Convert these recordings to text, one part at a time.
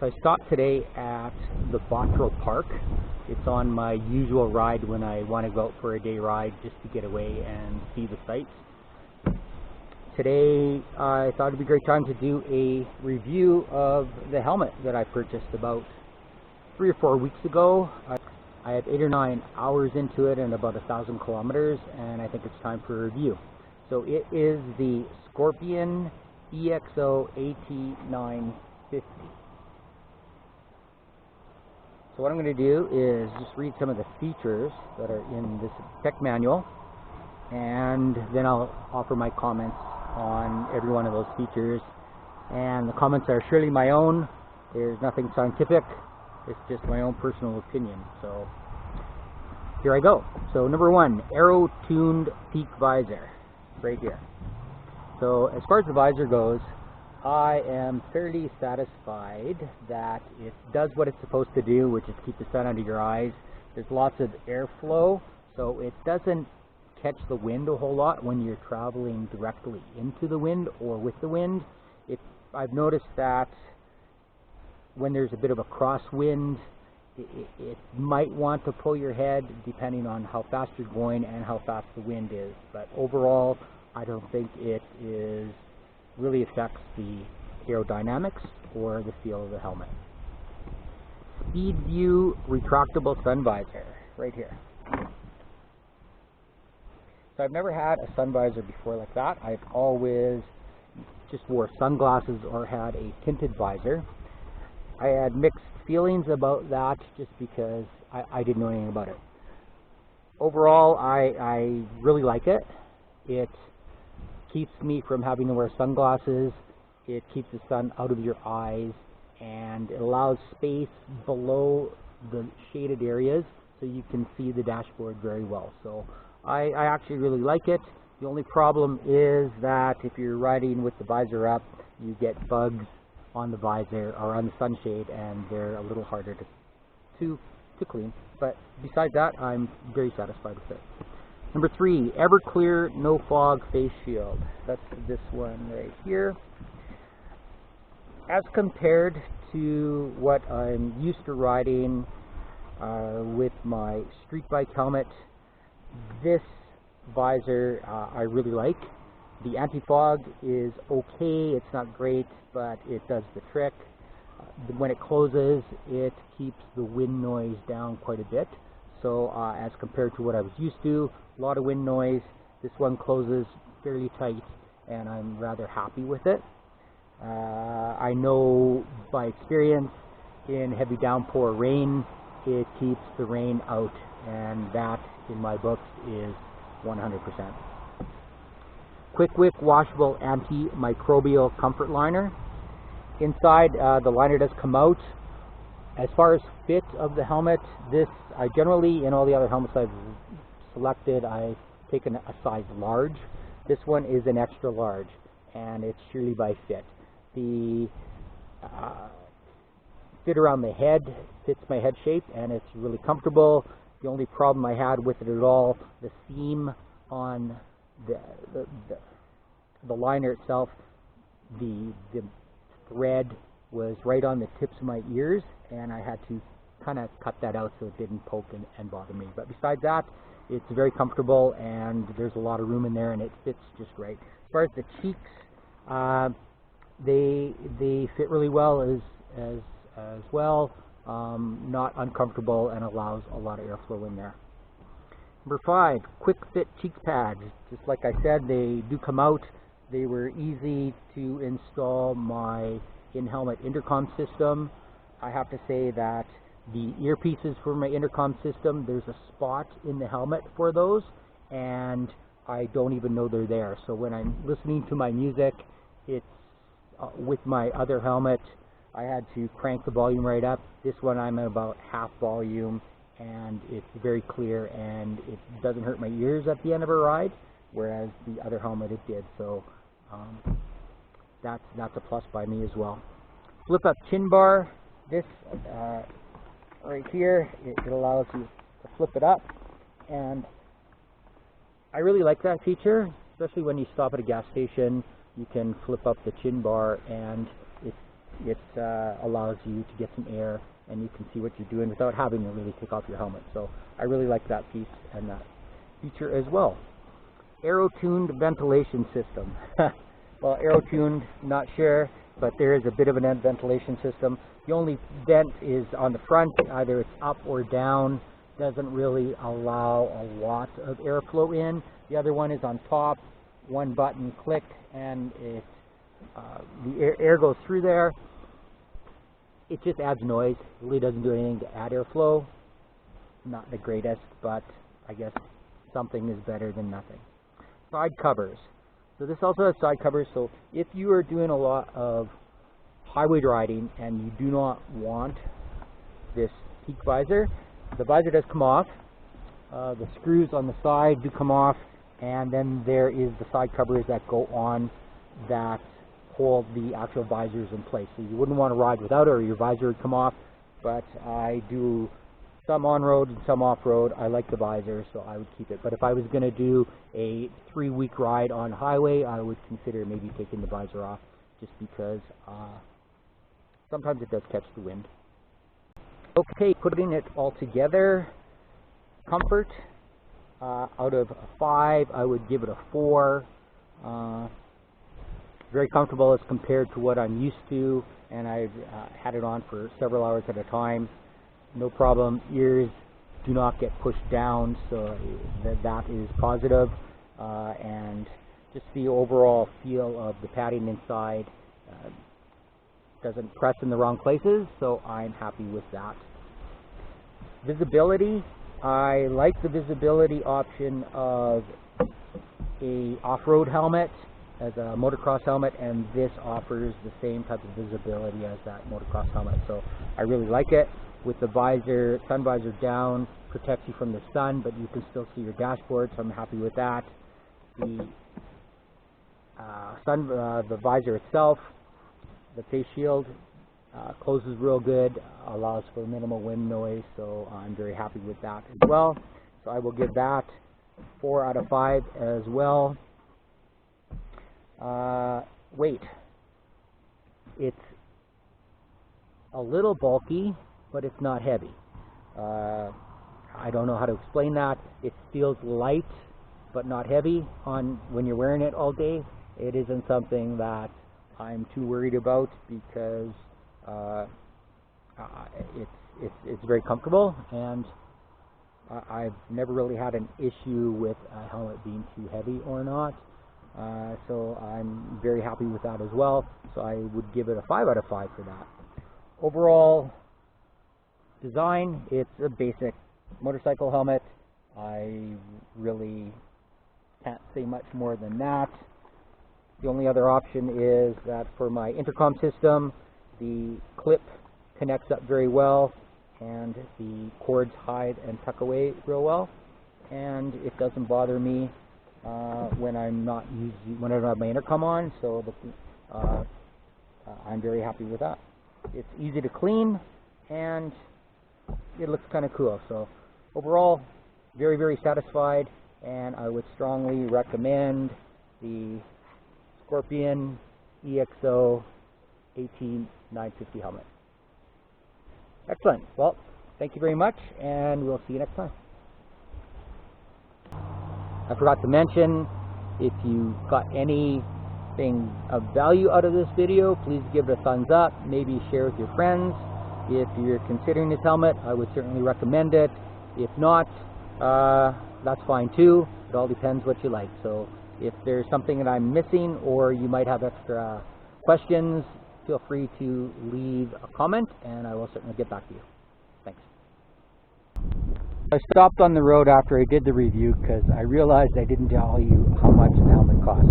So I stopped today at the Bottrell Park. It's on my usual ride when I want to go out for a day ride just to get away and see the sights. Today I thought it'd be a great time to do a review of the helmet that I purchased about 3 or 4 weeks ago. I had 8 or 9 hours into it and about 1,000 kilometers, and I think it's time for a review. So it is the Scorpion EXO AT950. So what I'm going to do is just read some of the features that are in this tech manual, and then I'll offer my comments on every one of those features. And the comments are surely my own. There's nothing scientific. It's just my own personal opinion. So here I go. So number 1, aero-tuned peak visor, right here. So as far as the visor goes, I am fairly satisfied that it does what it's supposed to do, which is keep the sun under your eyes. There's lots of airflow, so it doesn't catch the wind a whole lot when you're traveling directly into the wind or with the wind. I've noticed that when there's a bit of a crosswind, it might want to pull your head depending on how fast you're going and how fast the wind is. But overall, I don't think it really affects the aerodynamics or the feel of the helmet. Speed view retractable sun visor, right here. So I've never had a sun visor before like that. I've always just wore sunglasses or had a tinted visor. I had mixed feelings about that just because I didn't know anything about it. Overall, I really like it. It keeps me from having to wear sunglasses. It keeps the sun out of your eyes, and it allows space below the shaded areas so you can see the dashboard very well. So I actually really like it. The only problem is that if you're riding with the visor up, you get bugs on the visor or on the sunshade, and they're a little harder to clean. But besides that, I'm very satisfied with it. Number 3, Everclear No Fog Face Shield. That's this one right here. As compared to what I'm used to riding with my street bike helmet, this visor I really like. The anti-fog is okay. It's not great, but it does the trick. When it closes, it keeps the wind noise down quite a bit. So as compared to what I was used to, a lot of wind noise, this one closes fairly tight, and I'm rather happy with it. I know by experience in heavy downpour rain, it keeps the rain out, and that in my books is 100%. Quick Wick washable antimicrobial comfort liner. Inside, the liner does come out. As far as fit of the helmet, this I generally, in all the other helmets I've selected, I've taken a size large. This one is an extra large, and it's surely by fit. The fit around the head fits my head shape, and it's really comfortable. The only problem I had with it at all, the seam on the liner itself, the thread was right on the tips of my ears, and I had to kind of cut that out so it didn't poke and bother me. But besides that, it's very comfortable, and there's a lot of room in there, and it fits just right. As far as the cheeks, they fit really well as well. Not uncomfortable, and allows a lot of airflow in there. Number 5, quick fit cheek pads. Just like I said, they do come out. They were easy to install my in-helmet intercom system. I have to say that the earpieces for my intercom system, there's a spot in the helmet for those, and I don't even know they're there. So when I'm listening to my music, it's with my other helmet, I had to crank the volume right up. This one I'm at about half volume, and it's very clear, and it doesn't hurt my ears at the end of a ride, whereas the other helmet it did. So that's a plus by me as well. Flip up chin bar. This right here, it allows you to flip it up, and I really like that feature, especially when you stop at a gas station. You can flip up the chin bar, and it allows you to get some air and you can see what you're doing without having to really take off your helmet. So I really like that piece and that feature as well. Aero-tuned ventilation system. Well, aero-tuned, not sure, but there is a bit of an ventilation system. The only vent is on the front, either it's up or down. Doesn't really allow a lot of airflow in. The other one is on top, one button, click, and it the air goes through there. It just adds noise. It really doesn't do anything to add airflow. Not the greatest, but I guess something is better than nothing. Side covers. So this also has side covers, so if you are doing a lot of highway riding and you do not want this peak visor, the visor does come off. The screws on the side do come off, and then there is the side covers that go on that hold the actual visors in place. So you wouldn't want to ride without it or your visor would come off, but I do some on-road and some off-road. I like the visor, so I would keep it. But if I was going to do a 3-week ride on highway, I would consider maybe taking the visor off, just because sometimes it does catch the wind. Okay, putting it all together, comfort, out of a 5, I would give it a 4. Very comfortable as compared to what I'm used to, and I've had it on for several hours at a time. No problem. Ears do not get pushed down, so that is positive. And just the overall feel of the padding inside doesn't press in the wrong places, so I'm happy with that. Visibility, I like the visibility option of a off-road helmet as a motocross helmet, and this offers the same type of visibility as that motocross helmet, so I really like it. With the visor, sun visor down, protects you from the sun, but you can still see your dashboard, so I'm happy with that. The the visor itself, the face shield, closes real good, allows for minimal wind noise, so I'm very happy with that as well. So I will give that 4 out of 5 as well. Weight. It's a little bulky, but it's not heavy. I don't know how to explain that. It feels light, but not heavy on when you're wearing it all day. It isn't something that I'm too worried about because it's very comfortable, and I've never really had an issue with a helmet being too heavy or not. So I'm very happy with that as well. So I would give it a 5 out of 5 for that. Overall design, it's a basic motorcycle helmet. I really can't say much more than that. The only other option is that for my intercom system, the clip connects up very well and the cords hide and tuck away real well, and it doesn't bother me when I'm not using, when I don't have my intercom on, so I'm very happy with that. It's easy to clean and it looks kind of cool. So overall, very, very satisfied, and I would strongly recommend the Scorpion EXO AT950 helmet. Excellent. Well, thank you very much, and we'll see you next time. I forgot to mention, if you got anything of value out of this video, please give it a thumbs up, maybe share with your friends. If you're considering this helmet, I would certainly recommend it. If not, that's fine too. It all depends what you like. So if there's something that I'm missing or you might have extra questions, feel free to leave a comment and I will certainly get back to you. Thanks. I stopped on the road after I did the review because I realized I didn't tell you how much the helmet cost.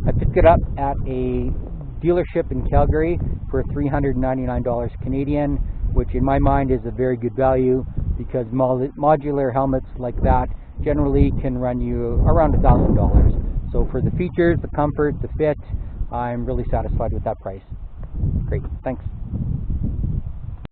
I picked it up at a dealership in Calgary for $399 Canadian, which in my mind is a very good value because modular helmets like that generally can run you around $1,000. So for the features, the comfort, the fit, I'm really satisfied with that price. Great, thanks.